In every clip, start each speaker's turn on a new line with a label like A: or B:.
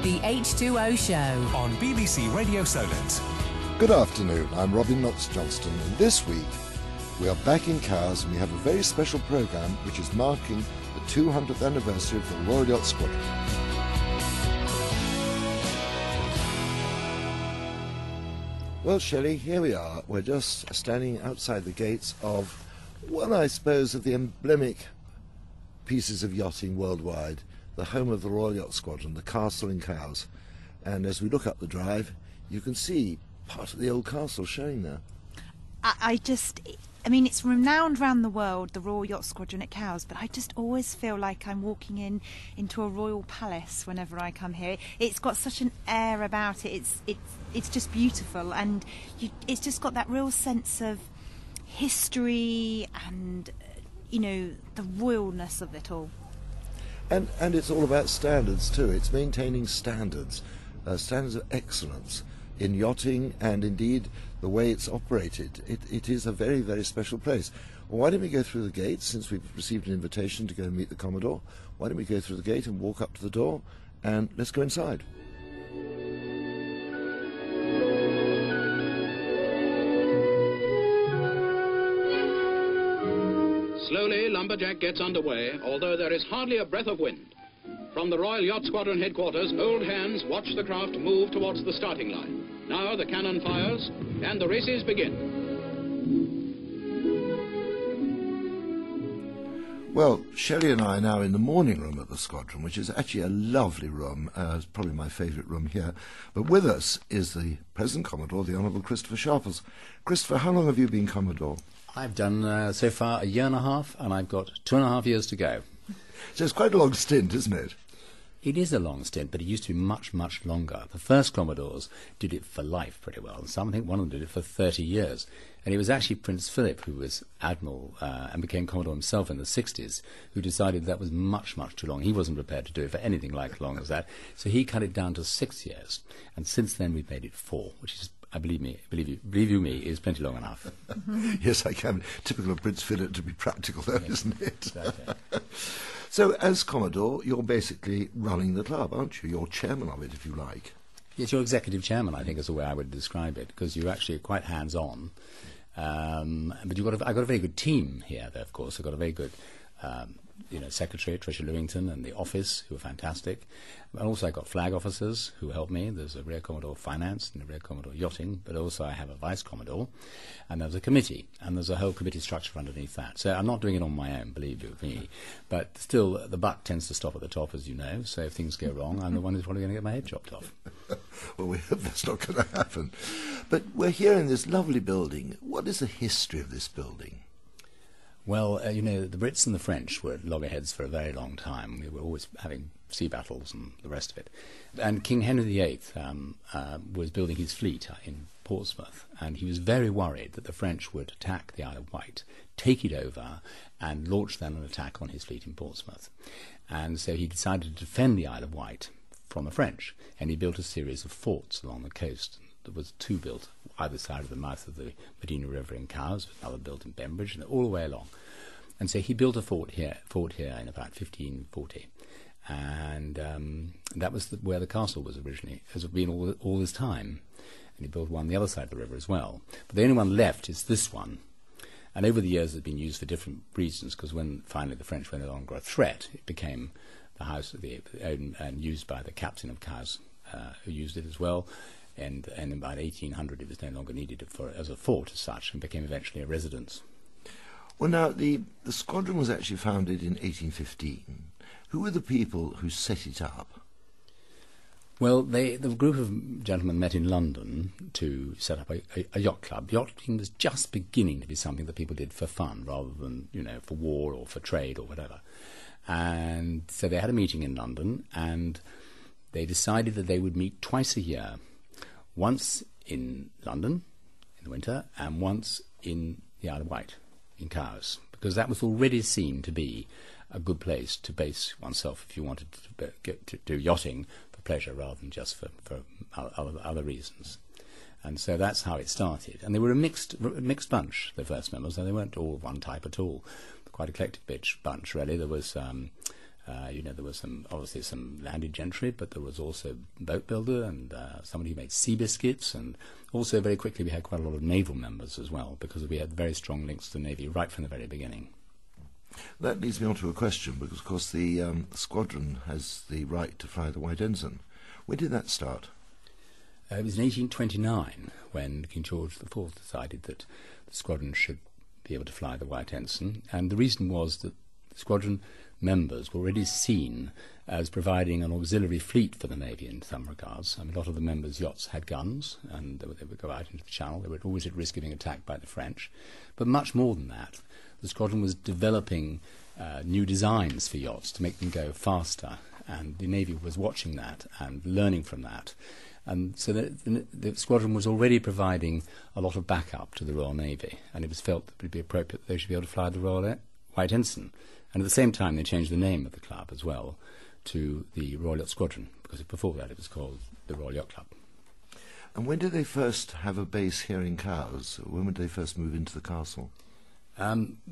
A: The H2O Show
B: on BBC Radio Solent.
C: Good afternoon, I'm Robin Knox-Johnston, and this week we are back in Cowes and we have a very special programme which is marking the 200th anniversary of the Royal Yacht Squadron. Well, Shelley, here we are. We're just standing outside the gates of one, I suppose, of the emblematic pieces of yachting worldwide, the home of the Royal Yacht Squadron, the castle in Cowes. And as we look up the drive, you can see part of the old castle showing there.
D: I mean, it's renowned around the world, the Royal Yacht Squadron at Cowes, but I just always feel like I'm walking into a royal palace whenever I come here. It's got such an air about it. It's just beautiful, and it's just got that real sense of history and, the royalness of it all.
C: And it's all about standards too. It's maintaining standards, standards of excellence in yachting, and indeed the way it's operated. It is a very, very special place. Well, why don't we go through the gate, since we've received an invitation to go and meet the Commodore? Why don't we go through the gate and walk up to the door, and let's go inside.
E: Slowly, Lumberjack gets underway, although there is hardly a breath of wind. From the Royal Yacht Squadron headquarters, old hands watch the craft move towards the starting line. Now the cannon fires, and the races begin.
C: Well, Shelley and I are now in the morning room at the Squadron, which is actually a lovely room. It's probably my favourite room here. But with us is the present Commodore, the Honourable Christopher Sharples. Christopher, how long have you been Commodore?
F: I've done so far a year and a half, and I've got 2.5 years to go.
C: So it's quite a long stint, isn't it?
F: It is a long stint, but it used to be much, much longer. The first Commodores did it for life pretty well. I think one of them did it for 30 years. And it was actually Prince Philip, who was Admiral and became Commodore himself in the 60s, who decided that was much, much too long. He wasn't prepared to do it for anything like as long as that. So he cut it down to 6 years. And since then we've made it 4, which is, believe you me, is plenty long enough.
C: Yes, I can. Typical of Prince Philip to be practical, though,
F: Yes,
C: isn't it?
F: Exactly.
C: So, as Commodore, you're basically running the club, aren't you? You're chairman of it, if you like.
F: Yes, you're executive chairman, I think, is the way I would describe it, because you're actually quite hands-on. But I've got a very good team here, though, of course. I've got a very good secretary, Tricia Lewington, and the office, who are fantastic. And also I've got flag officers who help me. There's a Rear Commodore Finance and a Rear Commodore Yachting, but also I have a Vice Commodore, and there's a committee, and there's a whole committee structure underneath that. So I'm not doing it on my own, believe you me. But still, the buck tends to stop at the top, as you know, so if things go wrong, I'm the one who's probably going to get my head chopped off.
C: Well, we hope that's not going to happen. But we're here in this lovely building. What is the history of this building?
F: Well, the Brits and the French were at loggerheads for a very long time. We were always having sea battles and the rest of it. And King Henry VIII was building his fleet in Portsmouth, and he was very worried that the French would attack the Isle of Wight, take it over, and launch then an attack on his fleet in Portsmouth. And so he decided to defend the Isle of Wight from the French, and he built a series of forts along the coast. There was 2 built either side of the mouth of the Medina River in Cowes, another built in Bembridge, and all the way along. And so he built a fort here in about 1540, and that was where the castle was originally, has been all this time. And he built one on the other side of the river as well. But the only one left is this one. And over the years it's been used for different reasons, because when finally the French were no longer a threat, it became the house owned and used by the captain of Cowes, who used it as well. And in about 1800 it was no longer needed as a fort as such, and became eventually a residence.
C: Well, now, the squadron was actually founded in 1815. Who were the people who set it up?
F: Well, the group of gentlemen met in London to set up a yacht club. Yachting was just beginning to be something that people did for fun rather than, for war or for trade or whatever. And so they had a meeting in London, and they decided that they would meet twice a year. Once in London in the winter, and once in the Isle of Wight in Cowes, because that was already seen to be a good place to base oneself if you wanted to do yachting for pleasure rather than just for other reasons. And so that's how it started. And they were a mixed bunch, the first members, and they weren't all one type at all. Quite eclectic bunch, really. There was There was obviously some landed gentry, but there was also a boat builder and somebody who made sea biscuits, and also very quickly we had quite a lot of naval members as well, because we had very strong links to the Navy right from the very beginning.
C: That leads me on to a question, because of course the squadron has the right to fly the White Ensign. When did that start?
F: It was in 1829 when King George IV decided that the squadron should be able to fly the White Ensign, and the reason was that the squadron members were already seen as providing an auxiliary fleet for the Navy in some regards. I mean, a lot of the members' yachts had guns, and they would go out into the Channel. They were always at risk of being attacked by the French. But much more than that, the squadron was developing new designs for yachts to make them go faster, and the Navy was watching that and learning from that. And so the squadron was already providing a lot of backup to the Royal Navy, and it was felt that it would be appropriate that they should be able to fly the Royal White Ensign. And at the same time, they changed the name of the club as well to the Royal Yacht Squadron, because before that it was called the Royal Yacht Club.
C: And when did they first have a base here in Cowes? When did they first move into the castle?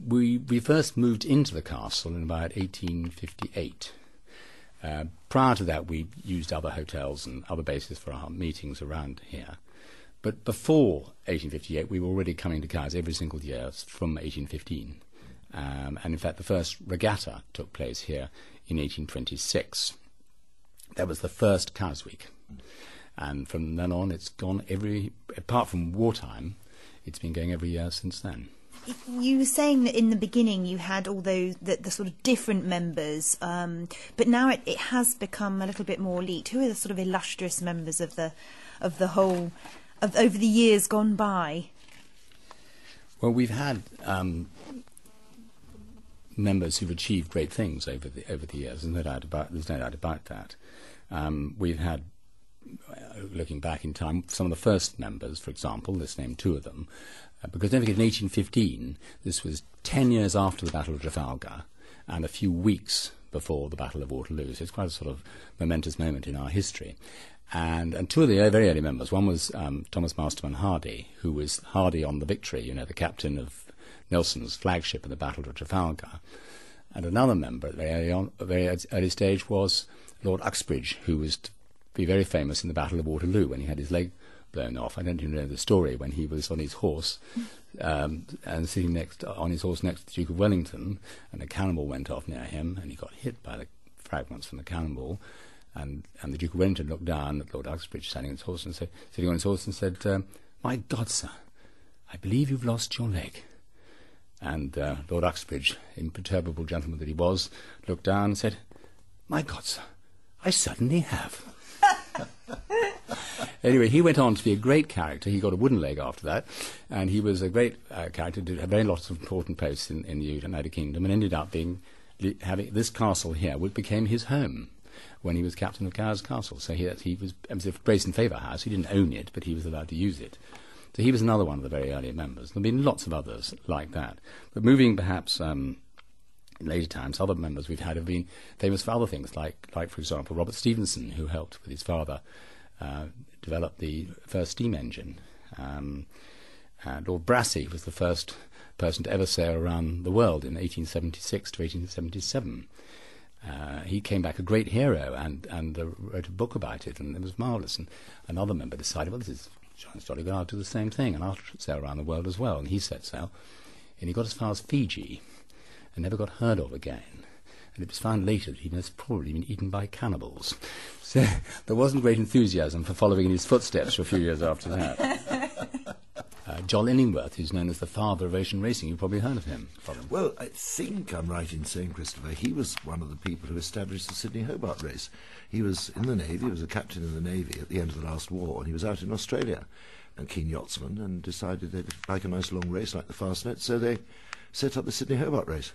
F: We first moved into the castle in about 1858. Prior to that, we used other hotels and other bases for our meetings around here. But before 1858, we were already coming to Cowes every single year from 1815. And in fact, the first regatta took place here in 1826. That was the first Cowes Week. And from then on, it's gone apart from wartime, it's been going every year since then.
D: You were saying that in the beginning you had all those the sort of different members, but now it has become a little bit more elite. Who are the sort of illustrious members of the whole over the years gone by?
F: Well, we've had members who've achieved great things over the years. There's no doubt about that. We've had, looking back in time, some of the first members, for example, let's name two of them, because don't forget, in 1815, this was 10 years after the Battle of Trafalgar and a few weeks before the Battle of Waterloo, so it's quite a sort of momentous moment in our history. And two of the very early members, one was Thomas Masterman Hardy, who was Hardy on the Victory, the captain of Nelson's flagship in the Battle of Trafalgar. And another member at a very early stage was Lord Uxbridge, who was to be very famous in the Battle of Waterloo when he had his leg blown off. I don't even know the story, when he was on his horse and sitting on his horse next to the Duke of Wellington, and a cannonball went off near him, and he got hit by the fragments from the cannonball. And the Duke of Wellington looked down at Lord Uxbridge sitting on his horse and said, "My God, sir, I believe you've lost your leg." And Lord Uxbridge, imperturbable gentleman that he was, looked down and said, "My God, sir, I certainly have." Anyway, he went on to be a great character. He got a wooden leg after that, and he was a great character, did very lots of important posts in the United Kingdom, and ended up having this castle here, which became his home when he was captain of Cowes Castle. So he was a Grace and Favour house. He didn't own it, but he was allowed to use it. So he was another one of the very early members. There have been lots of others like that. But moving perhaps in later times, other members we've had have been famous for other things, like for example, Robert Stevenson, who helped with his father develop the first steam engine. Lord Brassey was the first person to ever sail around the world in 1876 to 1877. He came back a great hero and wrote a book about it, and it was marvellous. And another member decided, well, this is John's jolly good, I'll do the same thing, and I'll sail around the world as well. And he set sail, and he got as far as Fiji and never got heard of again. And it was found later that he must probably been eaten by cannibals. So there wasn't great enthusiasm for following in his footsteps for a few years after that. John Illingworth, who's known as the father of ocean racing. You've probably heard of him.
C: Well, I think I'm right in saying, Christopher, he was one of the people who established the Sydney-Hobart race. He was in the Navy, he was a captain in the Navy at the end of the last war, and he was out in Australia, and keen yachtsman, and decided they'd like a nice long race like the Fastnet, so they set up the Sydney-Hobart race.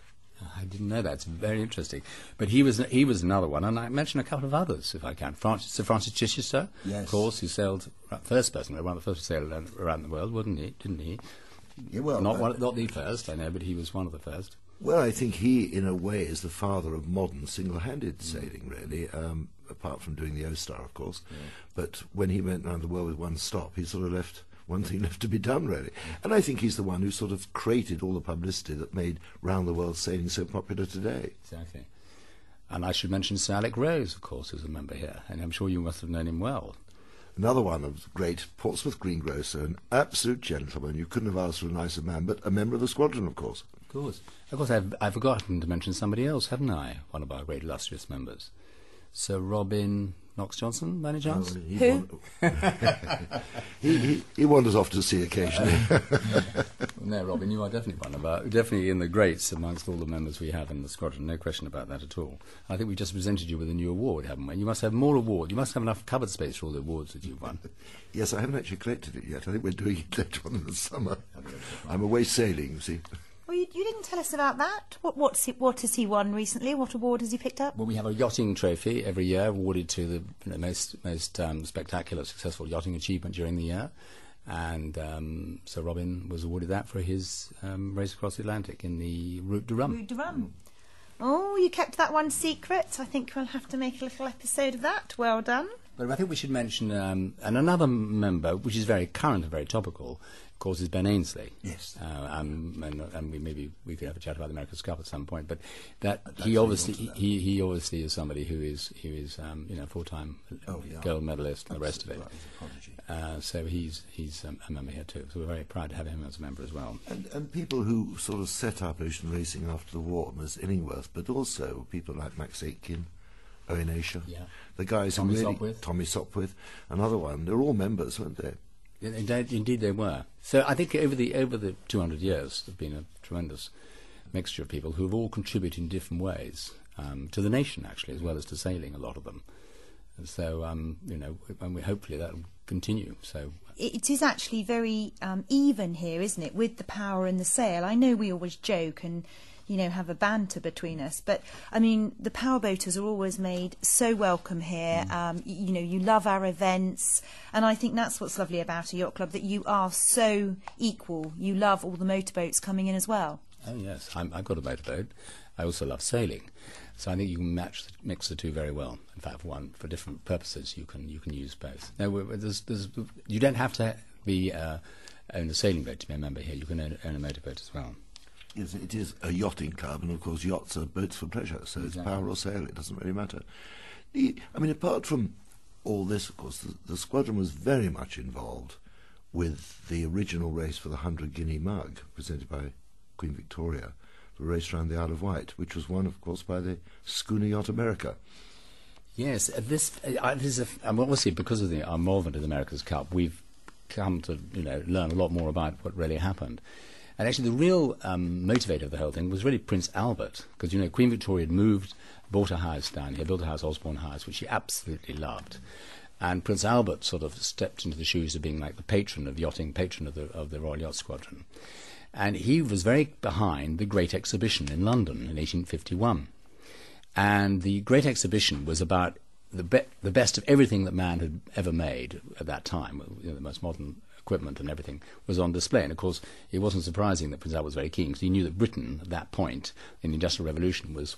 F: I didn't know that. It's very interesting. But he was another one, and I mention a couple of others, if I can. Sir Francis Chichester,
C: yes,
F: of course, who sailed, first person, one of the first to sail around the world, wasn't he? Didn't he?
C: Yeah, well,
F: not the first, I know, but he was one of the first.
C: Well, I think he, in a way, is the father of modern single-handed sailing, really, apart from doing the O-Star, of course. Yeah. But when he went around the world with one stop, he sort of left one thing left to be done, really. And I think he's the one who sort of created all the publicity that made round-the-world sailing so popular today.
F: Exactly. And I should mention Sir Alec Rose, of course, who's a member here, and I'm sure you must have known him well.
C: Another one of the great Portsmouth greengrocer, an absolute gentleman. You couldn't have asked for a nicer man, but a member of the squadron, of course.
F: Of course. Of course, I've forgotten to mention somebody else, haven't I? One of our great illustrious members. Sir Robin Knox-Johnston, by any chance?
D: Who?
C: He wanders off to sea occasionally.
F: No, Robin, you are definitely in the greats amongst all the members we have in the squadron. No question about that at all. I think we just presented you with a new award, haven't we? You must have more awards. You must have enough cupboard space for all the awards that you've won.
C: Yes, I haven't actually collected it yet. I think we're doing it later on in the summer. I'm away sailing, you see.
D: Well, you didn't tell us about that. What has he won recently? What award has he picked up?
F: Well, we have a yachting trophy every year awarded to the most spectacular, successful yachting achievement during the year. And Sir Robin was awarded that for his race across the Atlantic in the Route de Rhum.
D: Route de Rhum. Oh, you kept that one secret. I think we'll have to make a little episode of that. Well done.
F: But I think we should mention, and another member, which is very current and very topical, of course, is Ben Ainsley.
C: Yes.
F: And we could have a chat about the America's Cup at some point. But he obviously is somebody who is full-time gold medalist and the rest of it. So he's a member here too. So we're very proud to have him as a member as well.
C: And people who sort of set up ocean racing after the war, Ms. Illingworth, but also people like Max Aitken, Owen Asher, the guys
F: Tommy
C: who really...
F: Sopwith.
C: Tommy Sopwith, another one. They're all members, weren't they?
F: Indeed they were. So I think over the 200 years, there's been a tremendous mixture of people who have all contributed in different ways to the nation, actually, as well as to sailing, a lot of them. And so, and hopefully that will continue. So
D: it is actually very even here, isn't it, with the power and the sail? I know we always joke and have a banter between us, but I mean the powerboaters are always made so welcome here. You love our events, and I think that's what's lovely about a yacht club, that you are so equal. You love all the motorboats coming in as well.
F: Oh yes, I've got a motorboat. I also love sailing, so I think you can mix the two very well. In fact, for different purposes, you can use both. Now, you don't have to own a sailing boat to be a member here. You can own a motorboat as well.
C: Yes, it is a yachting club, and of course yachts are boats for pleasure, so
F: Exactly.
C: It's power or sail, it doesn't really matter. I mean, apart from all this, of course, the squadron was very much involved with the original race for the 100 guinea mug, presented by Queen Victoria, the race around the Isle of Wight, which was won, of course, by the schooner Yacht America.
F: Yes, this is obviously because of our involvement in the America's Cup, we've come to learn a lot more about what really happened. And actually, the real motivator of the whole thing was really Prince Albert, because Queen Victoria had bought a house down here, built a house, Osborne House, which she absolutely loved. And Prince Albert sort of stepped into the shoes of being like the patron of yachting, patron of the Royal Yacht Squadron. And he was very behind the Great Exhibition in London in 1851. And the Great Exhibition was about the best of everything that man had ever made at that time. The most modern equipment and everything was on display. And of course, it wasn't surprising that Prince Albert was very keen, because he knew that Britain at that point in the Industrial Revolution was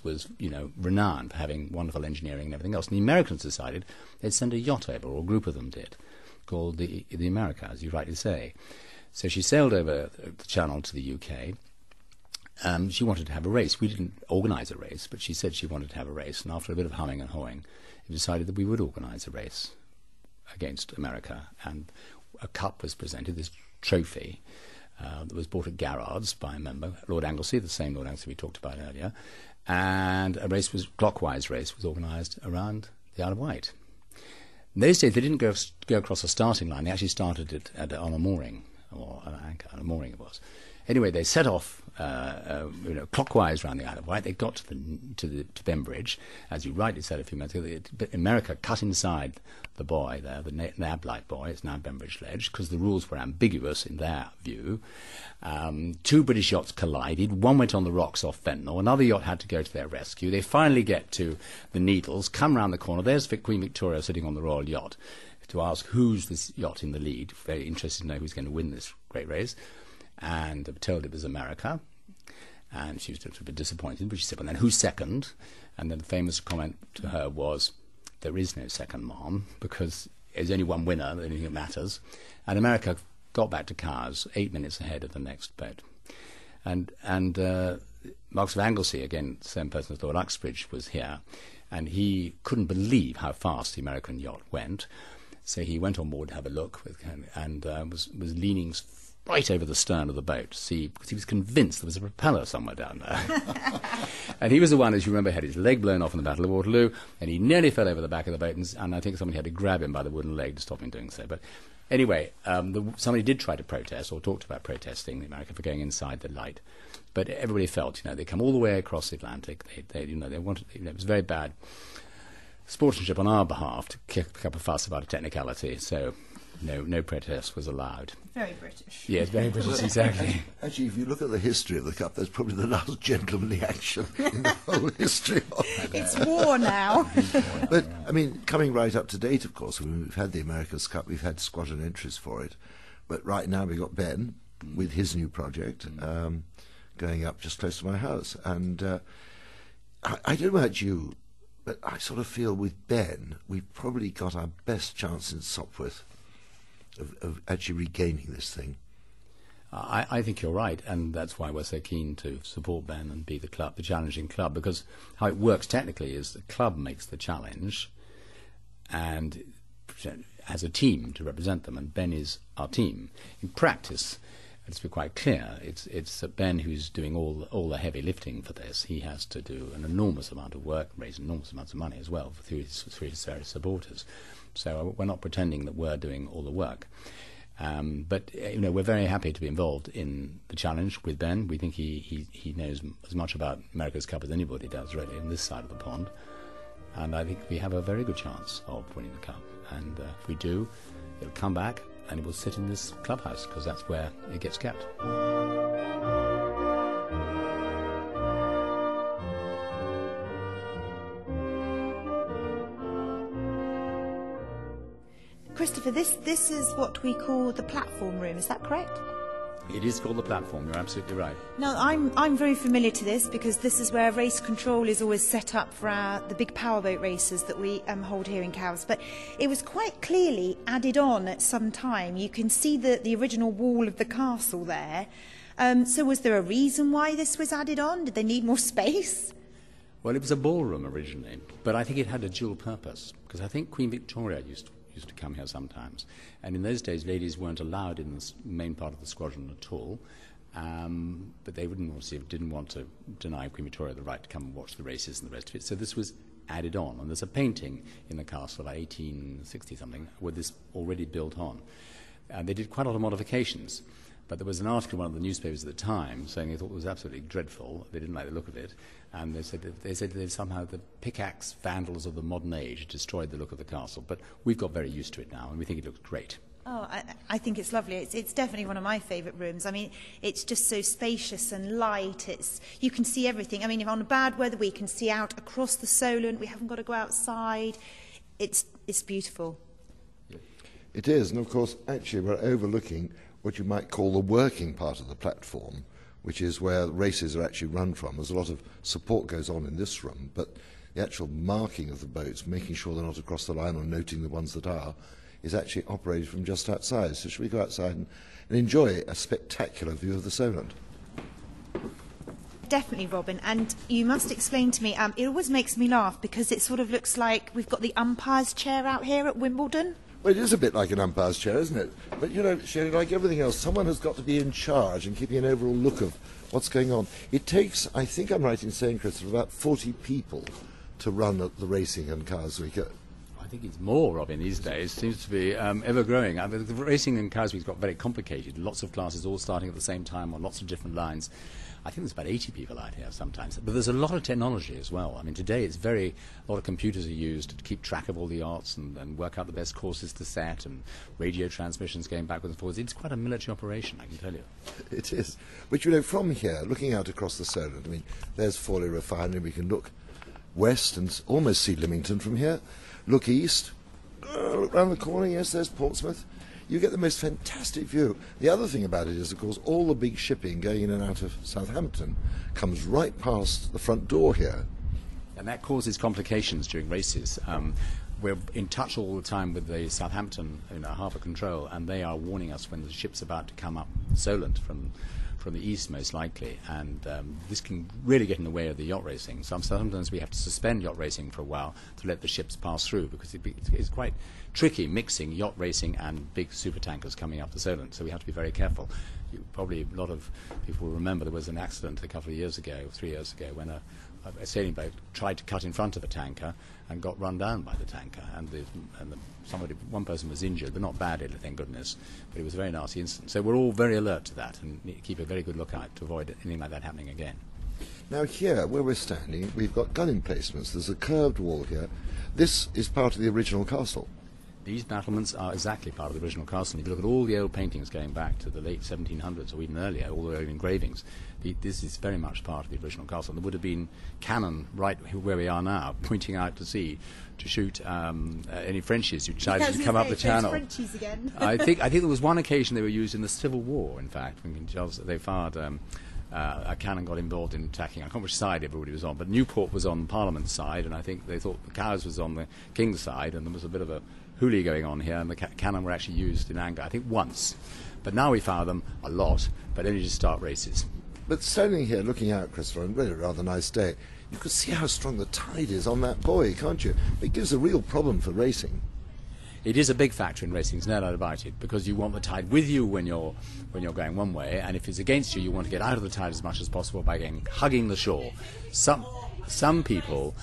F: renowned for having wonderful engineering and everything else. And the Americans decided they'd send a yacht over, or a group of them did, called the America, as you rightly say. So she sailed over the Channel to the UK. She wanted to have a race. We didn't organise a race, but she said she wanted to have a race. And after a bit of humming and hawing, we decided that we would organise a race against America. And a cup was presented, this trophy, that was bought at Garrard's by a member, Lord Anglesey, the same Lord Anglesey we talked about earlier. And a clockwise race was organised around the Isle of Wight. In those days, they didn't go across a starting line. They actually started it on a mooring, or an anchor, on a mooring it was. Anyway, they set off clockwise around the Isle of Wight. They got to Bembridge, as you rightly said a few minutes ago. America cut inside the buoy there, the Nab-like buoy. It's now Bembridge Ledge, because the rules were ambiguous in their view. Two British yachts collided. One went on the rocks off Fentanyl. Another yacht had to go to their rescue. They finally get to the Needles, come round the corner. There's Queen Victoria sitting on the Royal Yacht to ask who's this yacht in the lead. Very interested to know who's going to win this great race. And told it was America, and she was a bit disappointed, but she said, well, then who's second? And then the famous comment to her was, there is no second, ma'am, because there's only one winner, the only thing that matters. And America got back to Cowes 8 minutes ahead of the next boat. And Marquis of Anglesey, again, the same person as Lord Uxbridge, was here, and he couldn't believe how fast the American yacht went. So he went on board to have a look and was leaning right over the stern of the boat to see, because he was convinced there was a propeller somewhere down there. And he was the one, as you remember, had his leg blown off in the Battle of Waterloo, and he nearly fell over the back of the boat, and I think somebody had to grab him by the wooden leg to stop him doing so. But anyway, somebody did try to protest, or talked about protesting the America for going inside the light. But everybody felt, they come all the way across the Atlantic. They wanted, it was very bad sportsmanship on our behalf to kick up a fuss about a technicality. So no protest was allowed.
D: Very British.
F: Yes, very British, exactly.
C: Actually, if you look at the history of the Cup, that's probably the last gentlemanly action in the whole history of it.
D: It's war now.
C: But, I mean, coming right up to date, of course, we've had the America's Cup, we've had squadron entries for it. But right now we've got Ben with his new project going up just close to my house. And I don't know about you, but I sort of feel with Ben, we've probably got our best chance in Sopwith of actually regaining this thing.
F: I think you're right, and that's why we're so keen to support Ben and be the challenging club, because how it works technically is the club makes the challenge and has a team to represent them, and Ben is our team. In practice, let's be quite clear, it's Ben who's doing all the heavy lifting for this. He has to do an enormous amount of work, raise enormous amounts of money as well through his various supporters. So we're not pretending that we're doing all the work. But we're very happy to be involved in the challenge with Ben. We think he knows as much about America's Cup as anybody does, really, in this side of the pond. And I think we have a very good chance of winning the Cup. And if we do, it'll come back and it will sit in this clubhouse, because that's where it gets kept.
D: Christopher, this is what we call the platform room, is that correct?
F: It is called the platform, you're absolutely right.
D: Now, I'm very familiar to this, because this is where race control is always set up for the big powerboat races that we hold here in Cowes. But it was quite clearly added on at some time. You can see the original wall of the castle there. So was there a reason why this was added on? Did they need more space?
F: Well, it was a ballroom originally, but I think it had a dual purpose, because I think Queen Victoria used to come here sometimes. And in those days, ladies weren't allowed in the main part of the squadron at all. But they didn't want to deny Queen Victoria the right to come and watch the races and the rest of it. So this was added on. And there's a painting in the castle, like 1860-something, with this already built on. They did quite a lot of modifications. But there was an article in one of the newspapers at the time saying they thought it was absolutely dreadful. They didn't like the look of it. And they said that somehow the pickaxe vandals of the modern age destroyed the look of the castle. But we've got very used to it now, and we think it looks great.
D: Oh, I think it's lovely. It's definitely one of my favourite rooms. I mean, it's just so spacious and light. You can see everything. I mean, if on a bad weather we can see out across the Solent. We haven't got to go outside. It's beautiful.
C: It is, and of course, actually, we're overlooking what you might call the working part of the platform, which is where races are actually run from. There's a lot of support goes on in this room, but the actual marking of the boats, making sure they're not across the line or noting the ones that are, is actually operated from just outside. So should we go outside and enjoy a spectacular view of the Solent?
D: Definitely, Robin, and you must explain to me, it always makes me laugh because it sort of looks like we've got the umpire's chair out here at Wimbledon.
C: Well, it is a bit like an umpire's chair, isn't it? But, Shelley, like everything else, someone has got to be in charge and keeping an overall look of what's going on. It takes, I think I'm right in saying, Christopher, about 40 people to run the racing in Cowes Week.
F: I think it's more, Robin, these days. It seems to be ever growing. The racing in Cowes Week's got very complicated. Lots of classes all starting at the same time on lots of different lines. I think there's about 80 people out here sometimes. But there's a lot of technology as well. I mean, today a lot of computers are used to keep track of all the yachts and work out the best courses to set, and radio transmissions going backwards and forwards. It's quite a military operation, I can tell you.
C: It is. But, from here, looking out across the Solent, I mean, there's Fawley Refinery. We can look west and almost see Lymington from here. Look east. Look round the corner, yes, there's Portsmouth. You get the most fantastic view. The other thing about it is, of course, all the big shipping going in and out of Southampton comes right past the front door here.
F: And that causes complications during races. we're in touch all the time with the Southampton harbour control, and they are warning us when the ship's about to come up Solent from the east, most likely, and this can really get in the way of the yacht racing. Sometimes we have to suspend yacht racing for a while to let the ships pass through, because it's quite tricky mixing yacht racing and big super tankers coming up the Solent, so we have to be very careful. Probably a lot of people will remember there was an accident a couple of years ago, 3 years ago, when a sailing boat tried to cut in front of a tanker and got run down by the tanker, and one person was injured, but not badly, thank goodness, but it was a very nasty incident. So we're all very alert to that and need to keep a very good lookout to avoid anything like that happening again.
C: Now here, where we're standing, we've got gun emplacements. There's a curved wall here. This is part of the original castle.
F: These battlements are exactly part of the original castle. If you look at all the old paintings going back to the late 1700s or even earlier, all the old engravings, this is very much part of the original castle. And there would have been cannon right where we are now, pointing out to sea to shoot any Frenchies who decided to come up the channel.
D: Frenchies again.
F: I think there was one occasion they were used in the Civil War, in fact, when they fired a cannon got involved in attacking. I can't remember which side everybody was on, but Newport was on Parliament's side, and I think they thought the Cowes was on the King's side, and there was a bit of a hoolie going on here, and the cannon were actually used in anger, I think once. But now we fire them a lot, but only to start races.
C: But standing here looking out, Christopher, and really a rather nice day, you can see how strong the tide is on that buoy, can't you? It gives a real problem for racing.
F: It is a big factor in racing, there's no doubt about it, because you want the tide with you when you're going one way, and if it's against you, you want to get out of the tide as much as possible by hugging the shore. Some people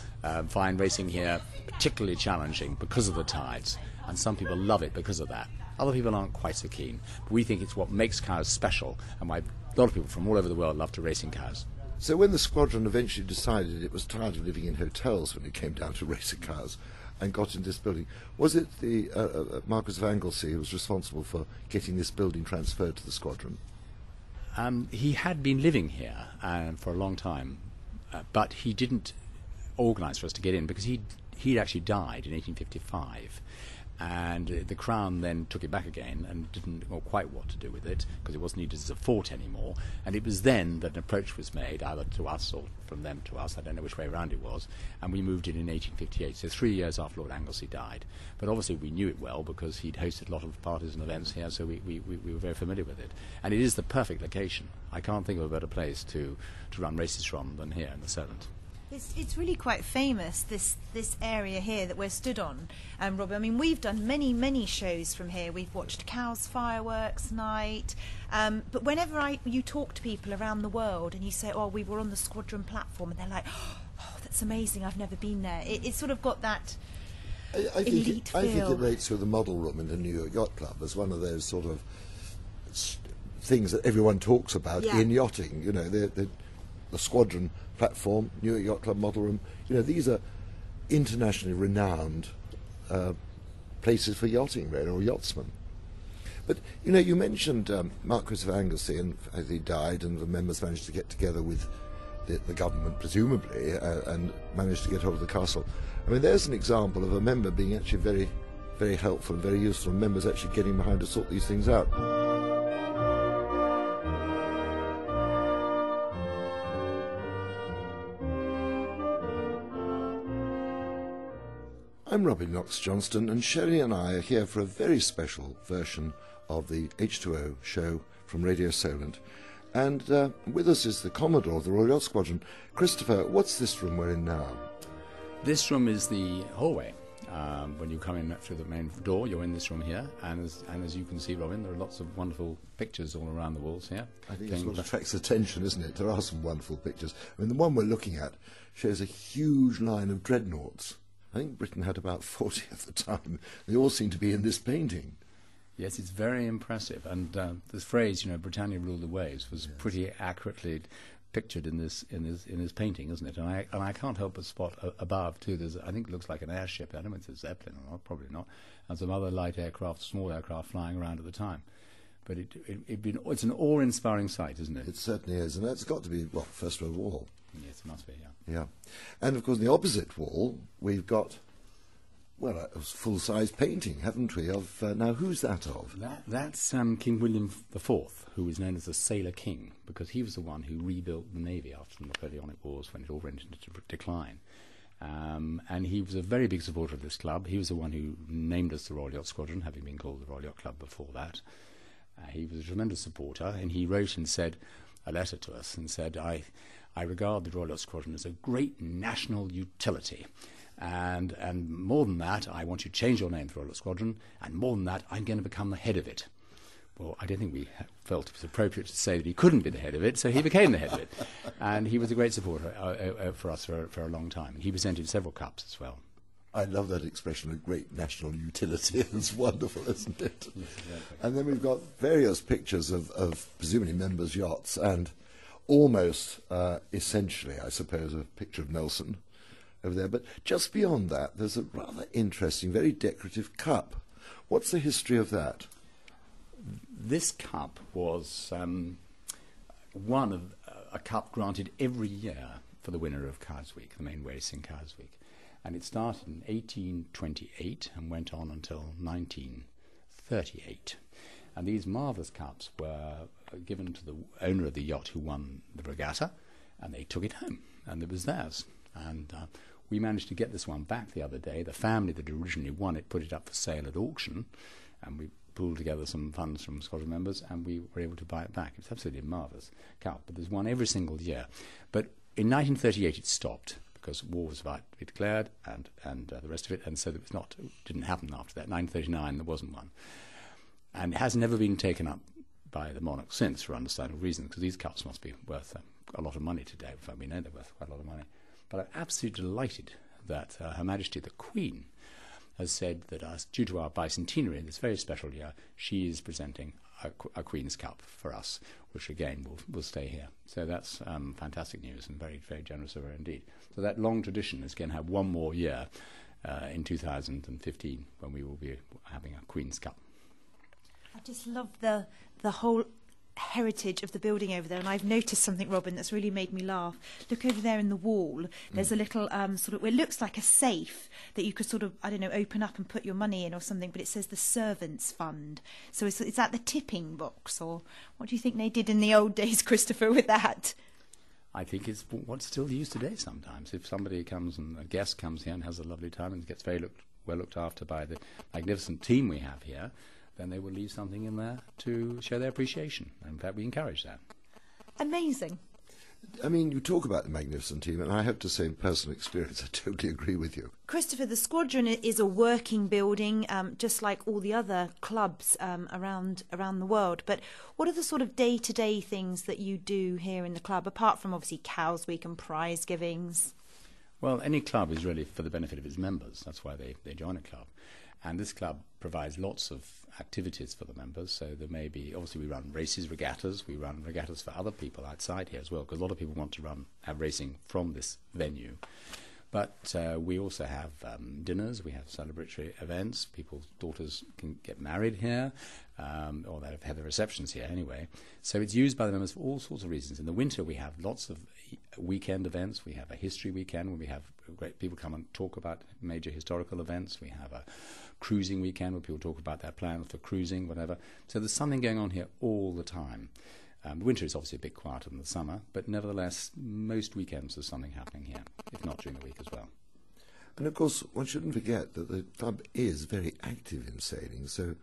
F: find racing here particularly challenging because of the tides, and some people love it because of that. Other people aren't quite so keen. But we think it's what makes Cowes special, and why a lot of people from all over the world love to race in Cowes.
C: So when the squadron eventually decided it was tired of living in hotels when it came down to racing Cowes and got into this building, was it the Marquis of Anglesey who was responsible for getting this building transferred to the squadron?
F: He had been living here for a long time, but he didn't organise for us to get in because he'd actually died in 1855, and the Crown then took it back again and didn't know quite what to do with it because it wasn't needed as a fort anymore, and it was then that an approach was made either to us or from them to us, I don't know which way around it was, and we moved in 1858, so 3 years after Lord Anglesey died. But obviously we knew it well because he'd hosted a lot of parties and events here, so we were very familiar with it, and it is the perfect location. I can't think of a better place to run races from than here in the Solent.
D: It's really quite famous, this area here that we're stood on, Robert. I mean, we've done many shows from here. We've watched Cowes Fireworks Night, but whenever you talk to people around the world and you say, oh, we were on the squadron platform, and they're like, oh, that's amazing, I've never been there. It's sort of got that elite feel.
C: I think it rates with the model room in the New York Yacht Club as one of those sort of things that everyone talks about in yachting. You know, the squadron platform, New York Yacht Club model room, you know, these are internationally renowned places for yachting, really, or yachtsmen. But, you know, you mentioned Marquis of Anglesey, and as he died, and the members managed to get together with the government, presumably, and managed to get hold of the castle. I mean, there's an example of a member being actually very, very helpful and very useful, and members actually getting behind to sort these things out. I'm Robin Knox-Johnston, and Shelley and I are here for a very special version of the H2O Show from Radio Solent. And with us is the Commodore of the Royal Yacht Squadron. Christopher, what's this room we're in now?
F: This room is the hallway. When you come in through the main door, you're in this room here, and as you can see, Robin, there are lots of wonderful pictures all around the walls here.
C: I think it's what attracts attention, isn't it? There are some wonderful pictures. I mean, the one we're looking at shows a huge line of dreadnoughts. I think Britain had about 40 at the time. They all seem to be in this painting.
F: Yes, it's very impressive. And this phrase, you know, Britannia ruled the waves, was pretty accurately pictured in this painting, isn't it? And I can't help but spot above too. I think it looks like an airship. I don't know if it's a Zeppelin or not, probably not. And some other light aircraft, small aircraft flying around at the time. But it's an awe-inspiring sight, isn't it?
C: It certainly is, and that's got to be First World War.
F: Yes, it must be.
C: Yeah, and of course, on the opposite wall we've got a full-size painting, haven't we? Of now, who's that of?
F: That's King William IV, who is known as the Sailor King, because he was the one who rebuilt the navy after the Napoleonic Wars when it all went into decline. And he was a very big supporter of this club. He was the one who named us the Royal Yacht Squadron, having been called the Royal Yacht Club before that. He was a tremendous supporter, and he wrote and said a letter to us and said, I regard the Royal Yacht Squadron as a great national utility. And more than that, I want you to change your name to Royal Yacht Squadron, and more than that, I'm going to become the head of it. Well, I don't think we felt it was appropriate to say that he couldn't be the head of it, so he became the head of it. And he was a great supporter for us for a long time. He presented several cups as well.
C: I love that expression, a great national utility. It's wonderful, isn't it?
F: Yes, exactly.
C: And then we've got various pictures of presumably members' yachts, and almost essentially, I suppose, a picture of Nelson over there. But just beyond that, there's a rather interesting, very decorative cup. What's the history of that?
F: This cup was one of a cup granted every year for the winner of Cowes Week, the main race in Cowes Week. And it started in 1828 and went on until 1938. And these marvellous cups were given to the owner of the yacht who won the regatta, and they took it home, and it was theirs. And we managed to get this one back the other day. The family that originally won it put it up for sale at auction, and we pulled together some funds from squadron members, and we were able to buy it back. It's absolutely a marvellous cup, but there's one every single year. But in 1938 it stopped, because war was about to be declared and the rest of it, and so it didn't happen after that. 1939 there wasn't one. And it has never been taken up by the monarch since, for understandable reasons, because these cups must be worth a lot of money today. In fact, we know they're worth quite a lot of money. But I'm absolutely delighted that Her Majesty the Queen has said that due to our bicentenary in this very special year, she is presenting a Queen's Cup for us, which again will stay here. So that's fantastic news and very, very generous of her indeed. So that long tradition is going to have one more year in 2015 when we will be having a Queen's Cup.
D: I just love the whole heritage of the building over there, and I've noticed something, Robin, that's really made me laugh. Look over there in the wall. There's a little sort of, it looks like a safe that you could sort of, I don't know, open up and put your money in or something, but it says the Servants Fund. So is that the tipping box, or what do you think they did in the old days, Christopher, with that?
F: I think it's what's still used today sometimes. If somebody comes and a guest comes here and has a lovely time and gets very well looked after by the magnificent team we have here, then they will leave something in there to show their appreciation. And in fact, we encourage that.
D: Amazing.
C: I mean, you talk about the magnificent team, and I have to say, in personal experience, I totally agree with you.
D: Christopher, the squadron is a working building, just like all the other clubs around the world. But what are the sort of day-to-day things that you do here in the club, apart from obviously Cowes Week and prize givings?
F: Well, any club is really for the benefit of its members. That's why they join a club. And this club provides lots of activities for the members. So there may be, obviously we run races, regattas. We run regattas for other people outside here as well, because a lot of people want to have racing from this venue. But we also have dinners, we have celebratory events. People's daughters can get married here, or they have their receptions here anyway. So it's used by the members for all sorts of reasons. In the winter we have lots of weekend events. We have a history weekend where we have great people come and talk about major historical events. We have a cruising weekend where people talk about their plans for cruising, whatever. So there's something going on here all the time. The winter is obviously a bit quieter than the summer, but nevertheless, most weekends there's something happening here, if not during the week as well.
C: And of course, one shouldn't forget that the club is very active in sailing, so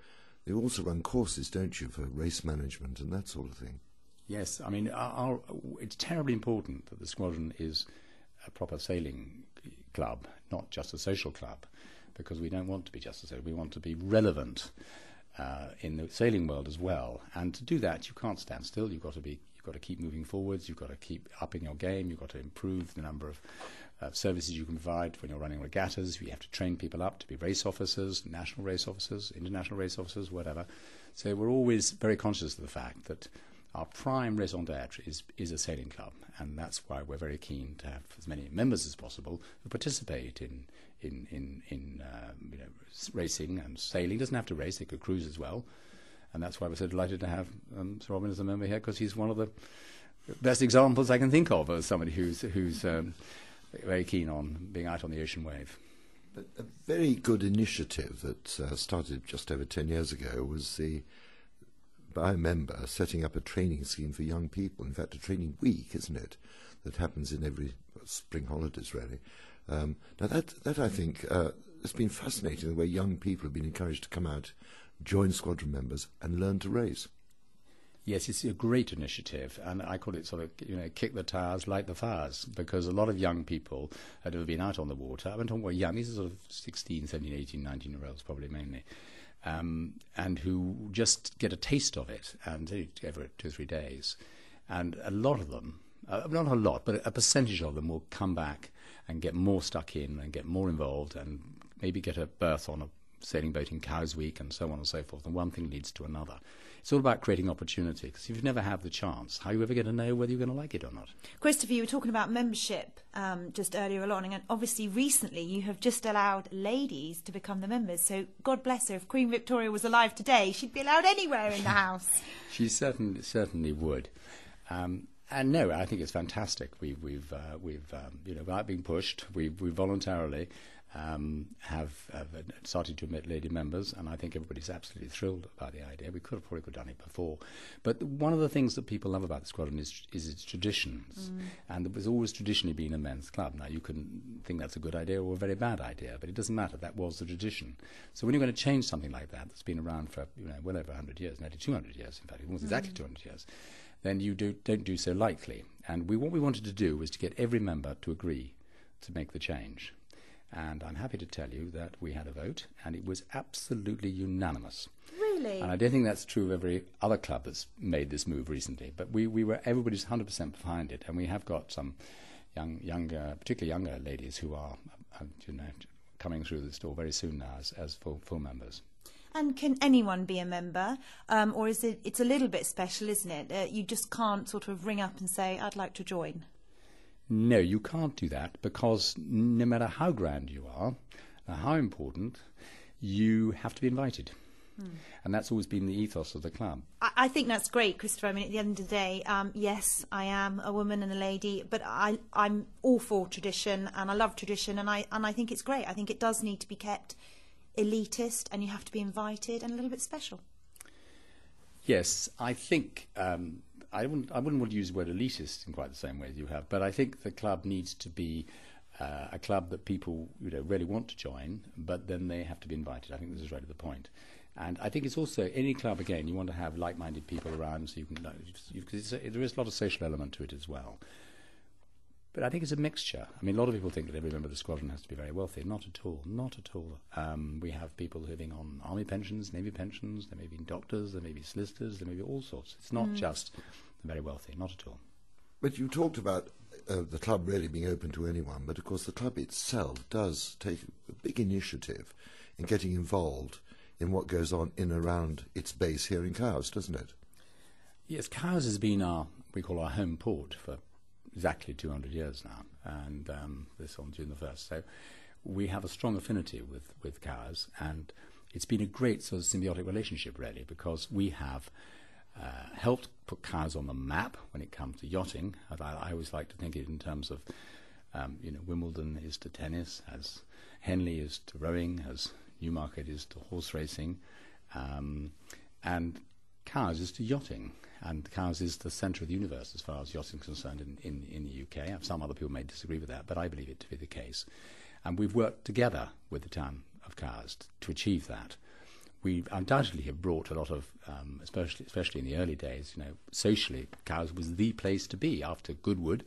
C: they also run courses, don't you, for race management and that sort of thing?
F: Yes, I mean, it's terribly important that the squadron is a proper sailing club, not just a social club, because we don't want to be just a sailing, we want to be relevant in the sailing world as well. And to do that, you can't stand still. You've got to keep moving forwards. You've got to keep upping your game. You've got to improve the number of services you can provide when you're running regattas. You have to train people up to be race officers, national race officers, international race officers, whatever. So we're always very conscious of the fact that our prime raison d'etre is a sailing club, and that's why we're very keen to have as many members as possible who participate in racing and sailing. Doesn't have to race; they could cruise as well, and that's why we're so delighted to have Sir Robin as a member here, because he's one of the best examples I can think of somebody who's very keen on being out on the ocean wave.
C: But a very good initiative that started just over 10 years ago was by a member setting up a training scheme for young people. In fact, a training week, isn't it, that happens in every spring holidays, really, Now that I think has been fascinating, the way young people have been encouraged to come out, join squadron members and learn to race.
F: Yes, it's a great initiative, and I call it sort of, kick the tires, light the fires, because a lot of young people had never been out on the water. I'm talking about young, these are sort of 16, 17, 18, 19-year-olds probably mainly, and who just get a taste of it, and every 2 or 3 days. And a lot of them, not a lot, but a percentage of them will come back and get more stuck in and get more involved and maybe get a berth on a sailing boat in Cowes Week and so on and so forth, and one thing leads to another. It's all about creating opportunity, because if you've never had the chance, how are you ever going to know whether you're going to like it or not?
D: Christopher, you were talking about membership just earlier on, and obviously recently you have just allowed ladies to become the members, so God bless her, if Queen Victoria was alive today, she'd be allowed anywhere in the house.
F: She certainly would. And no, I think it's fantastic. We've without being pushed, we voluntarily have started to admit lady members, and I think everybody's absolutely thrilled about the idea. We probably could have done it before, but one of the things that people love about the squadron is its traditions, and it was always traditionally been a men's club. Now you can think that's a good idea or a very bad idea, but it doesn't matter. That was the tradition. So when you're going to change something like that, that's been around for well over 100 years, nearly 200 years, in fact, almost exactly 200 years, then you don't do so lightly. And what we wanted to do was to get every member to agree to make the change. And I'm happy to tell you that we had a vote, and it was absolutely unanimous.
D: Really?
F: And I don't think that's true of every other club that's made this move recently. But everybody's 100% behind it, and we have got some particularly younger ladies who are, coming through this door very soon now as full members.
D: And can anyone be a member, or is it's a little bit special, isn't it? You just can't sort of ring up and say, I'd like to join.
F: No, you can't do that, because no matter how grand you are, how important, you have to be invited. And that's always been the ethos of the club.
D: I think that's great, Christopher. I mean, at the end of the day, yes, I am a woman and a lady, but I'm all for tradition, and I love tradition, and I think it's great. I think it does need to be kept elitist, and you have to be invited and a little bit special.
F: Yes, I think I wouldn't want to use the word elitist in quite the same way as you have, but I think the club needs to be a club that people really want to join, but then they have to be invited. I think this is right at the point. And I think it's also, any club, again, you want to have like-minded people around, so you can because there is a lot of social element to it as well. But I think it's a mixture. I mean, a lot of people think that every member of the squadron has to be very wealthy. Not at all. Not at all. We have people living on army pensions, navy pensions. There may be doctors. There may be solicitors. There may be all sorts. It's not just the very wealthy. Not at all.
C: But you talked about the club really being open to anyone. But of course, the club itself does take a big initiative in getting involved in what goes on in and around its base here in Cowes, doesn't it?
F: Yes, Cowes has been we call our home port for exactly 200 years now, and this on June the 1st. So we have a strong affinity with Cowes, and it's been a great sort of symbiotic relationship, really, because we have helped put Cowes on the map when it comes to yachting. I always like to think it in terms of, Wimbledon is to tennis, as Henley is to rowing, as Newmarket is to horse racing, and Cowes is to yachting. And Cowes is the centre of the universe as far as yachting is concerned in the UK. Some other people may disagree with that, but I believe it to be the case. And we've worked together with the town of Cowes to achieve that. We undoubtedly have brought a lot of, especially in the early days, socially, Cowes was the place to be. After Goodwood,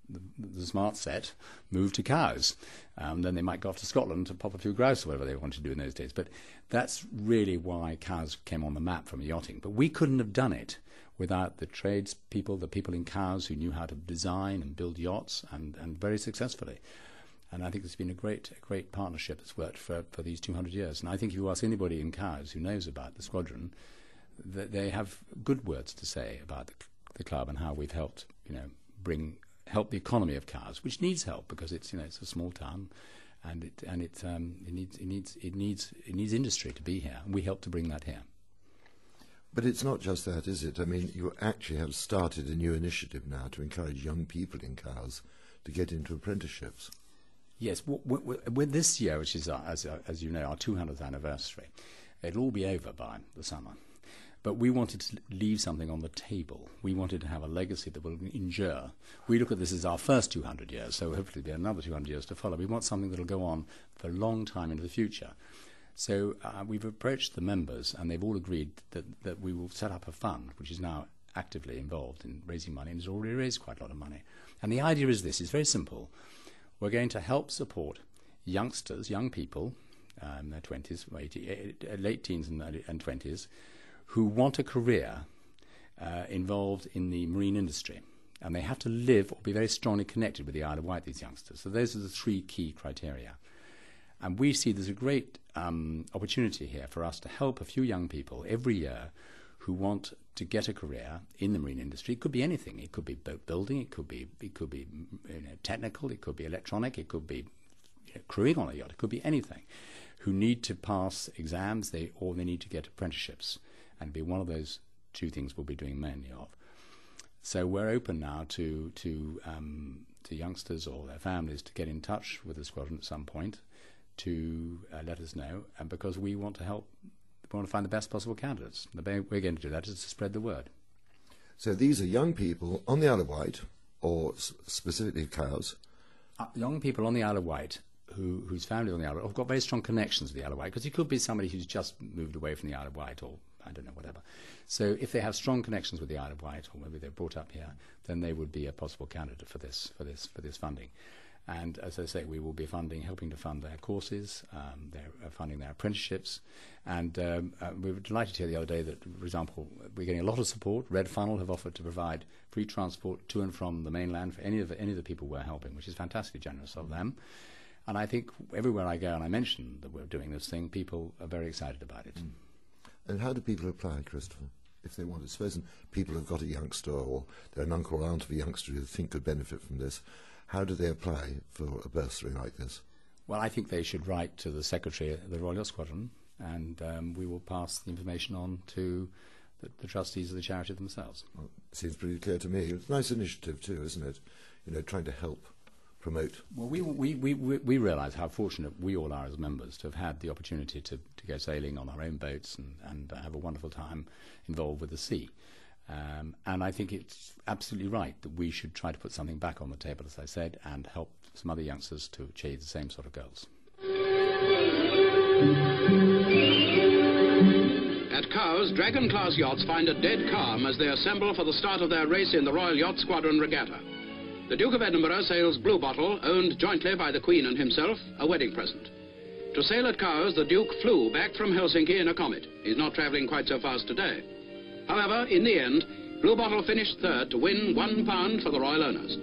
F: the smart set moved to Cowes. Then they might go off to Scotland to pop a few grouse or whatever they wanted to do in those days. But that's really why Cowes came on the map from yachting. But we couldn't have done it without the tradespeople, the people in Cowes who knew how to design and build yachts, and very successfully. And I think it's been a great partnership that's worked for these 200 years. And I think if you ask anybody in Cowes who knows about the squadron, they have good words to say about the club and how we've helped, help the economy of Cowes, which needs help because it's a small town, and it needs industry to be here, and we help to bring that here.
C: But it's not just that, is it? I mean, you actually have started a new initiative now to encourage young people in Cowes to get into apprenticeships.
F: Yes, with this year, which is, as you know, our 200th anniversary, it'll all be over by the summer. But we wanted to leave something on the table. We wanted to have a legacy that will endure. We look at this as our first 200 years, so hopefully there'll be another 200 years to follow. We want something that will go on for a long time into the future. So we've approached the members, and they've all agreed that we will set up a fund, which is now actively involved in raising money, and has already raised quite a lot of money. And the idea is this, it's very simple. We're going to help support youngsters, young people, in their 20s, late teens and 20s, who want a career involved in the marine industry. And they have to live or be very strongly connected with the Isle of Wight, these youngsters. So those are the three key criteria. And we see there's a great opportunity here for us to help a few young people every year who want to get a career in the marine industry. It could be anything. It could be boat building. It could be technical. It could be electronic. It could be crewing on a yacht. It could be anything. Who need to pass exams, or they need to get apprenticeships, and be one of those two things we'll be doing mainly of. So we're open now to youngsters or their families to get in touch with the squadron at some point to let us know, and because we want to help. We want to find the best possible candidates. The way we're going to do that is to spread the word.
C: So these are young people on the Isle of Wight, or specifically Cowes?
F: Young people on the Isle of Wight whose families on the Isle of Wight have got very strong connections with the Isle of Wight, because it could be somebody who's just moved away from the Isle of Wight, or I don't know, whatever. So if they have strong connections with the Isle of Wight, or maybe they're brought up here, then they would be a possible candidate for this funding. And as I say, we will be helping to fund their courses, funding their apprenticeships. And we were delighted to hear the other day that, for example, we're getting a lot of support. Red Funnel have offered to provide free transport to and from the mainland for any of the people we're helping, which is fantastically generous of them. And I think everywhere I go and I mention that we're doing this thing, people are very excited about it.
C: And how do people apply, Christopher, if they want to? Suppose people have got a youngster, or they're an uncle or aunt of a youngster who they think could benefit from this. How do they apply for a bursary like this?
F: Well, I think they should write to the Secretary of the Royal Yacht Squadron, and we will pass the information on to the trustees of the charity themselves.
C: Well, it seems pretty clear to me. It's a nice initiative too, isn't it? You know, trying to help promote.
F: Well, we realise how fortunate we all are as members to have had the opportunity to go sailing on our own boats and have a wonderful time involved with the sea. And I think it's absolutely right that we should try to put something back on the table, as I said, and help some other youngsters to achieve the same sort of goals.
E: At Cowes, Dragon-class yachts find a dead calm as they assemble for the start of their race in the Royal Yacht Squadron Regatta. The Duke of Edinburgh sails Blue Bottle, owned jointly by the Queen and himself, a wedding present. To sail at Cowes, the Duke flew back from Helsinki in a Comet. He's not travelling quite so fast today. However, in the end, Blue Bottle finished third to win £1 for the royal owners.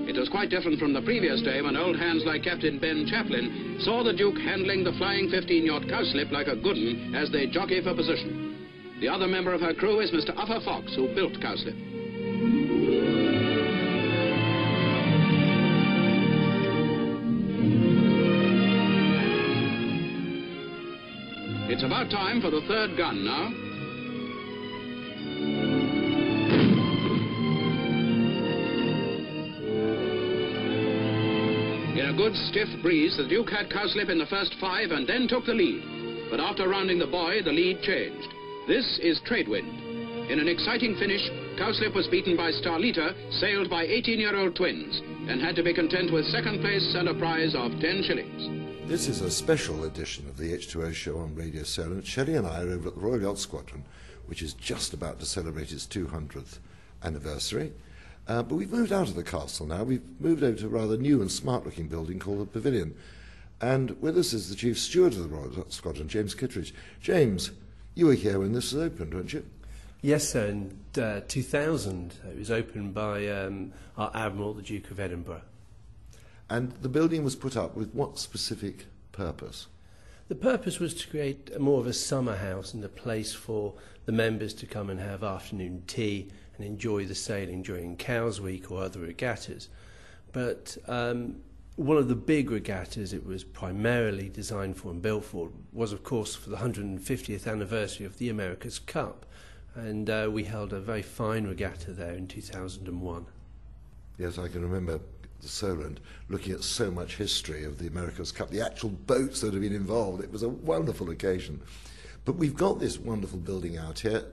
E: It was quite different from the previous day when old hands like Captain Ben Chaplin saw the Duke handling the flying 15-yacht Cowslip like a good un as they jockey for position. The other member of her crew is Mr. Uffer Fox, who built Cowslip. It's about time for the third gun now. In a good stiff breeze, the Duke had Cowslip in the first 5 and then took the lead. But after rounding the buoy, the lead changed. This is Tradewind. In an exciting finish, Cowslip was beaten by Starlita, sailed by 18-year-old twins, and had to be content with second place and a prize of 10 shillings.
C: This is a special edition of the H2O Show on Radio Solent. Shelley and I are over at the Royal Yacht Squadron, which is just about to celebrate its 200th anniversary. But we've moved out of the castle now. We've moved over to a rather new and smart-looking building called the Pavilion. And with us is the Chief Steward of the Royal Yacht Squadron, James Kittredge. James, you were here when this was opened, weren't you?
G: Yes, sir. In 2000, it was opened by our Admiral, the Duke of Edinburgh.
C: And the building was put up with what specific purpose?
G: The purpose was to create more of a summer house and a place for the members to come and have afternoon tea and enjoy the sailing during Cowes Week or other regattas. But one of the big regattas it was primarily designed for and built for was, of course, for the 150th anniversary of the America's Cup. And we held a very fine regatta there in 2001.
C: Yes, I can remember the Solent looking at so much history of the America's Cup, the actual boats that have been involved. It was a wonderful occasion. But we've got this wonderful building out here.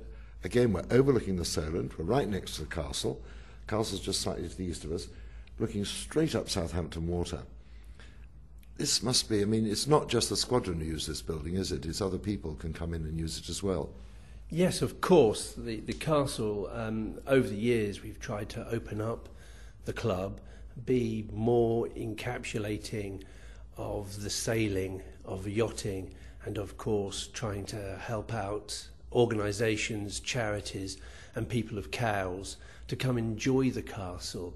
C: Again, we're overlooking the Solent. We're right next to the castle. The castle's just slightly to the east of us, looking straight up Southampton Water. This must be, I mean, it's not just the squadron who use this building, is it? It's other people can come in and use it as well.
G: Yes, of course. The castle, over the years, we've tried to open up the club, be more encapsulating of the sailing, of yachting, and of course trying to help out organisations, charities and people of Cowes to come enjoy the castle.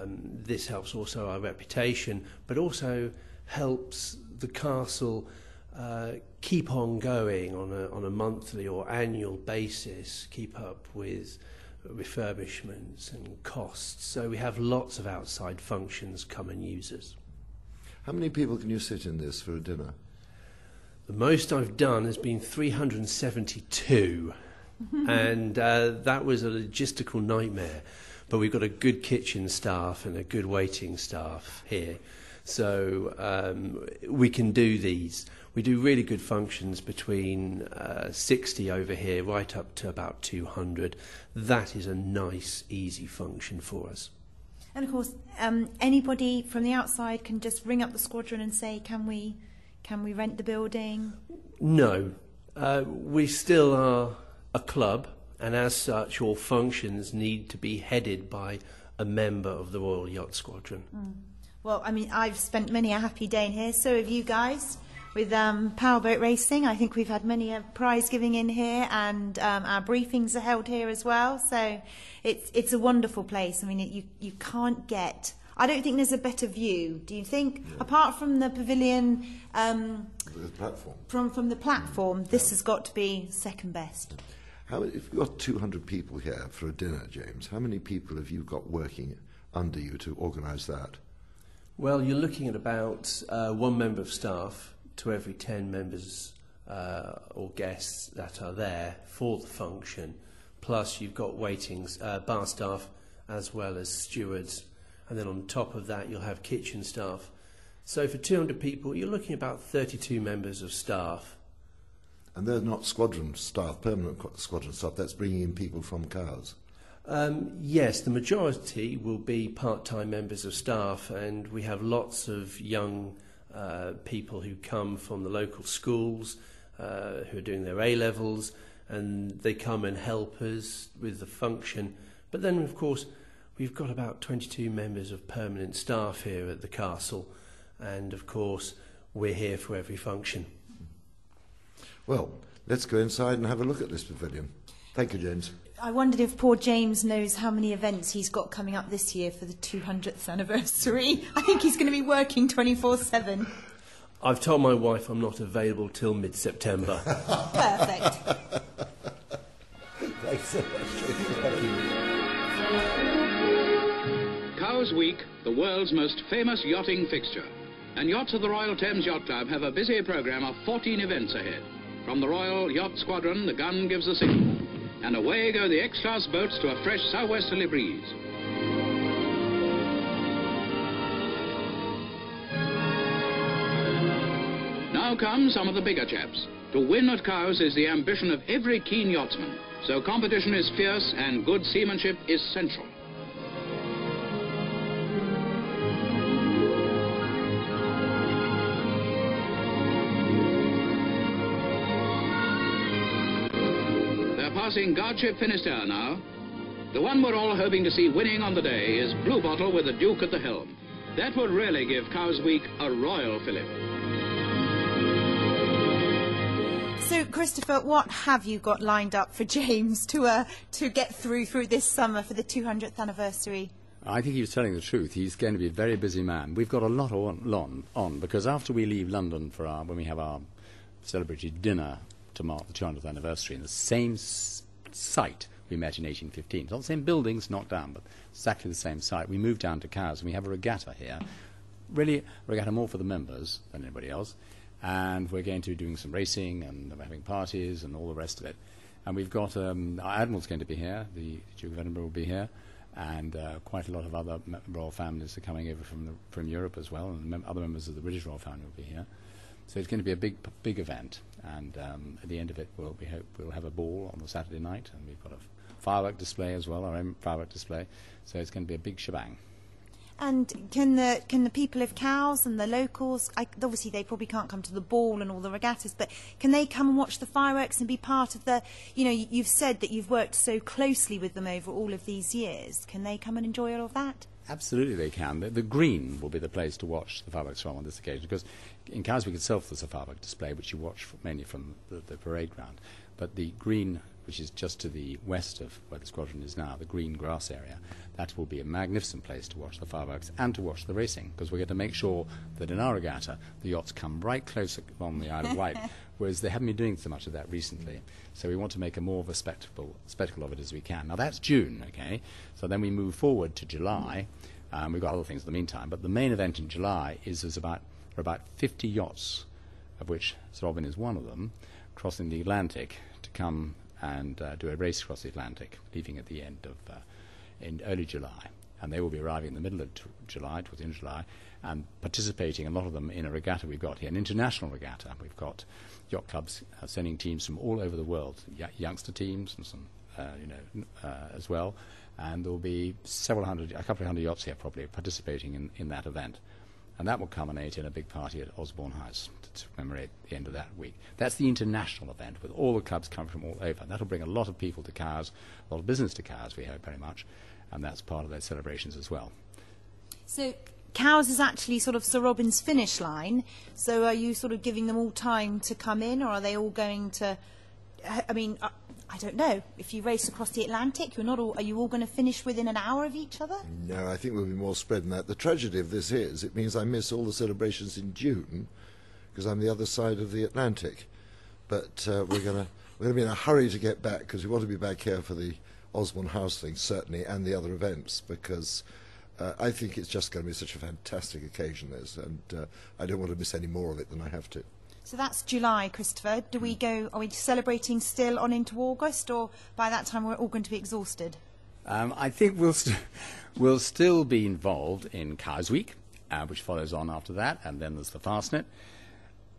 G: This helps also our reputation, but also helps the castle keep on going on a monthly or annual basis, keep up with refurbishments and costs. So we have lots of outside functions come and use us.
C: How many people can you sit in this for a dinner?
G: The most I've done has been 372, and that was a logistical nightmare. But we've got a good kitchen staff and a good waiting staff here, so we can do these. We do really good functions between 60 over here, right up to about 200. That is a nice, easy function for us.
D: And of course, anybody from the outside can just ring up the squadron and say, can we rent the building?
G: No, we still are a club, and as such all functions need to be headed by a member of the Royal Yacht Squadron.
D: Well, I mean, I've spent many a happy day in here, so have you guys, with powerboat racing. I think we've had many a prize giving in here, and our briefings are held here as well, so it's a wonderful place. I mean, you can't get... I don't think there's a better view. Do you think, apart from the pavilion,
C: the platform?
D: From the platform, this has got to be second best.
C: If you've got 200 people here for a dinner, James, how many people have you got working under you to organise that?
G: Well, you're looking at about one member of staff to every 10 members or guests that are there for the function. Plus, you've got waitings, bar staff, as well as stewards. And then on top of that, you'll have kitchen staff. So for 200 people, you're looking at about 32 members of staff.
C: And they're not squadron staff, permanent squadron staff, that's bringing in people from Cowes?
G: Yes, the majority will be part-time members of staff, and we have lots of young people who come from the local schools, who are doing their A-levels, and they come and help us with the function. But then, of course, we've got about 22 members of permanent staff here at the castle, and of course we're here for every function.
C: Well, let's go inside and have a look at this pavilion. Thank you, James.
D: I wondered if poor James knows how many events he's got coming up this year for the 200th anniversary. I think he's going to be working 24/7.
G: I've told my wife I'm not available till mid-September.
D: Perfect.
C: Thanks so much. Thank you.
E: Cowes Week, the world's most famous yachting fixture. And yachts of the Royal Thames Yacht Club have a busy programme of 14 events ahead. From the Royal Yacht Squadron, the gun gives the signal. And away go the X-class boats to a fresh southwesterly breeze. Now come some of the bigger chaps. To win at Cowes is the ambition of every keen yachtsman. So competition is fierce and good seamanship is central. Passing guardship Finisterre now. The one we're all hoping to see winning on the day is Blue Bottle with the Duke at the helm. That would really give Cowes Week a royal fillip.
D: So, Christopher, what have you got lined up for James to get through this summer for the 200th anniversary?
F: I think he was telling the truth. He's going to be a very busy man. We've got a lot on because after we leave London for when we have our celebrated dinner to mark the 200th anniversary in the same site we met in 1815. It's not the same buildings, knocked down, but exactly the same site. We moved down to Cowes and we have a regatta here. Really, a regatta more for the members than anybody else. And we're going to be doing some racing and we're having parties and all the rest of it. And we've got our Admiral's going to be here, the Duke of Edinburgh will be here, and quite a lot of other royal families are coming over from Europe as well, and other members of the British royal family will be here. So it's going to be a big event, and at the end of it, we hope we'll have a ball on the Saturday night, and we've got a firework display as well, our own firework display. So it's going to be a big shebang.
D: And can the people of Cowes and the locals, obviously they probably can't come to the ball and all the regattas, but can they come and watch the fireworks and be part of the, you've said that you've worked so closely with them over all of these years. Can they come and enjoy all of that?
F: Absolutely they can. The green will be the place to watch the fireworks from on this occasion, because in Cowes itself there's a firework display which you watch mainly from the parade ground, but the green, which is just to the west of where the squadron is now, the green grass area, that will be a magnificent place to watch the fireworks and to watch the racing, because we're going to make sure that in our regatta the yachts come right close along the Isle of Wight, whereas they haven't been doing so much of that recently. So we want to make a more of a spectacle of it as we can. Now that's June, okay? So then we move forward to July. We've got other things in the meantime, but the main event in July is about 50 yachts, of which Sir Robin is one of them, crossing the Atlantic to come and do a race across the Atlantic, leaving at the end of in early July, and they will be arriving in the middle of July, towards the end of July, and participating, a lot of them, in a regatta we've got here, an international regatta. We've got yacht clubs sending teams from all over the world, youngster teams and some, as well, and there will be a couple of hundred yachts here probably participating in that event. And that will culminate in a big party at Osborne House to commemorate the end of that week. That's the international event, with all the clubs coming from all over. That'll bring a lot of people to Cowes, a lot of business to Cowes, we hope very much, and that's part of their celebrations as well.
D: So Cowes is actually sort of Sir Robin's finish line, so are you sort of giving them all time to come in, or are they all going to... I don't know. If you race across the Atlantic, are you all going to finish within an hour of each other?
C: No, I think we'll be more spread than that. The tragedy of this is, it means I miss all the celebrations in June, because I'm the other side of the Atlantic. But we're going to be in a hurry to get back, because we want to be back here for the Osborne House thing, certainly, and the other events, because I think it's just going to be such a fantastic occasion, this, and I don't want to miss any more of it than I have to.
D: So that's July, Christopher. Are we celebrating still on into August, or by that time we're all going to be exhausted?
F: I think we'll still be involved in Cowes Week, which follows on after that, and then there's the Fastnet.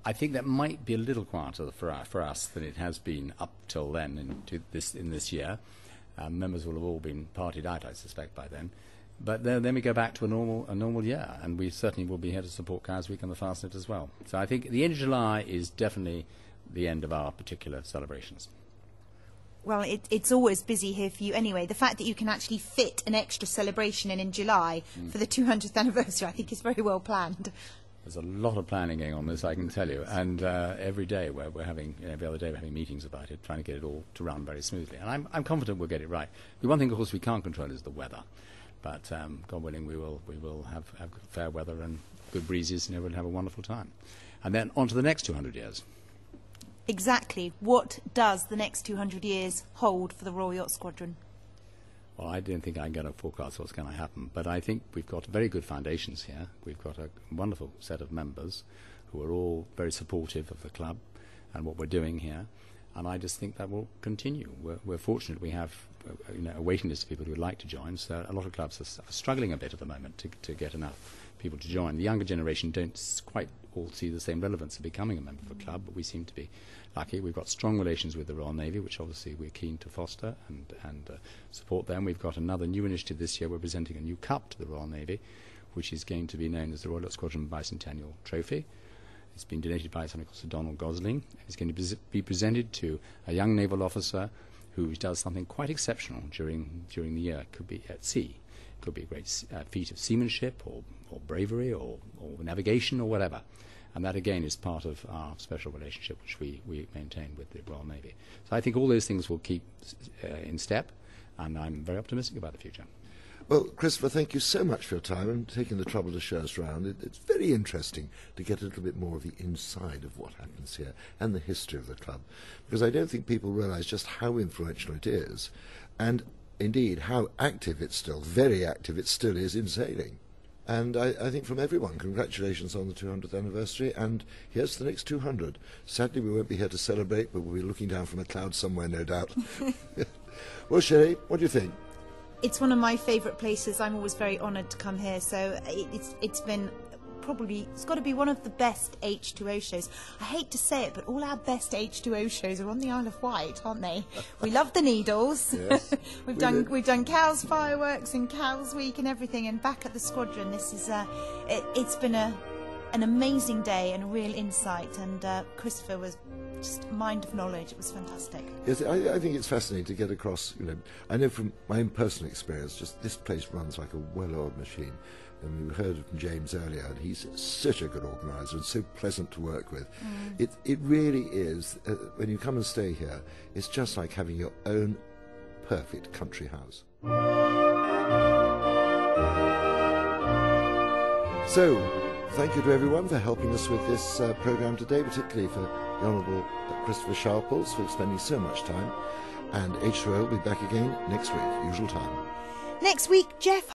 F: I think that might be a little quieter for us than it has been up till then in this year. Members will have all been partied out, I suspect, by then. But then we go back to a normal year, and we certainly will be here to support Cowes Week and the Fastnet as well. So I think the end of July is definitely the end of our particular celebrations.
D: Well, it's always busy here for you anyway. The fact that you can actually fit an extra celebration in July for the 200th anniversary, I think, is very well planned.
F: There's a lot of planning going on this, I can tell you, and every day we're having, every other day we're having meetings about it, trying to get it all to run very smoothly. And I'm confident we'll get it right. The one thing, of course, we can't control is the weather. But God willing, we will have fair weather and good breezes, and everyone will have a wonderful time. And then on to the next 200 years.
D: Exactly. What does the next 200 years hold for the Royal Yacht Squadron?
F: Well, I don't think I'm going to forecast what's going to happen, but I think we've got very good foundations here. We've got a wonderful set of members who are all very supportive of the club and what we're doing here. And I just think that will continue. We're fortunate we have a waiting list of people who would like to join. So a lot of clubs are struggling a bit at the moment to get enough people to join. The younger generation don't quite all see the same relevance of becoming a member of a club, but we seem to be lucky. We've got strong relations with the Royal Navy, which obviously we're keen to foster and support them. We've got another new initiative this year. We're presenting a new cup to the Royal Navy, which is going to be known as the Royal Yacht Squadron Bicentennial Trophy. It's been donated by somebody called Sir Donald Gosling. It's going to be presented to a young naval officer who does something quite exceptional during the year. It could be at sea. It could be a great feat of seamanship or bravery or navigation or whatever. And that, again, is part of our special relationship which we maintain with the Royal Navy. So I think all those things will keep in step, and I'm very optimistic about the future.
C: Well, Christopher, thank you so much for your time and taking the trouble to show us around. It's very interesting to get a little bit more of the inside of what happens here and the history of the club, because I don't think people realise just how influential it is, and indeed how active it's still, very active it still is in sailing. And I think from everyone, congratulations on the 200th anniversary, and here's the next 200. Sadly, we won't be here to celebrate, but we'll be looking down from a cloud somewhere, no doubt. Well, Shelley, what do you think?
D: It's one of my favourite places. I'm always very honoured to come here, so it's been it's got to be one of the best H2O shows. I hate to say it, but all our best H2O shows are on the Isle of Wight, aren't they? We love the Needles.
C: Yes,
D: we've done Cowes fireworks and Cowes Week and everything, and back at the Squadron, this is it's been an amazing day and a real insight, and Christopher was just a mind of knowledge. It was fantastic.
C: Yes, I think it's fascinating to get across, I know from my own personal experience, just this place runs like a well-oiled machine. And we heard from James earlier, and he's such a good organiser and so pleasant to work with. It really is, when you come and stay here, it's just like having your own perfect country house. So, thank you to everyone for helping us with this programme today, particularly for the Honourable Christopher Sharples for spending so much time. And H2O will be back again next week, usual time.
D: Next week, Jeff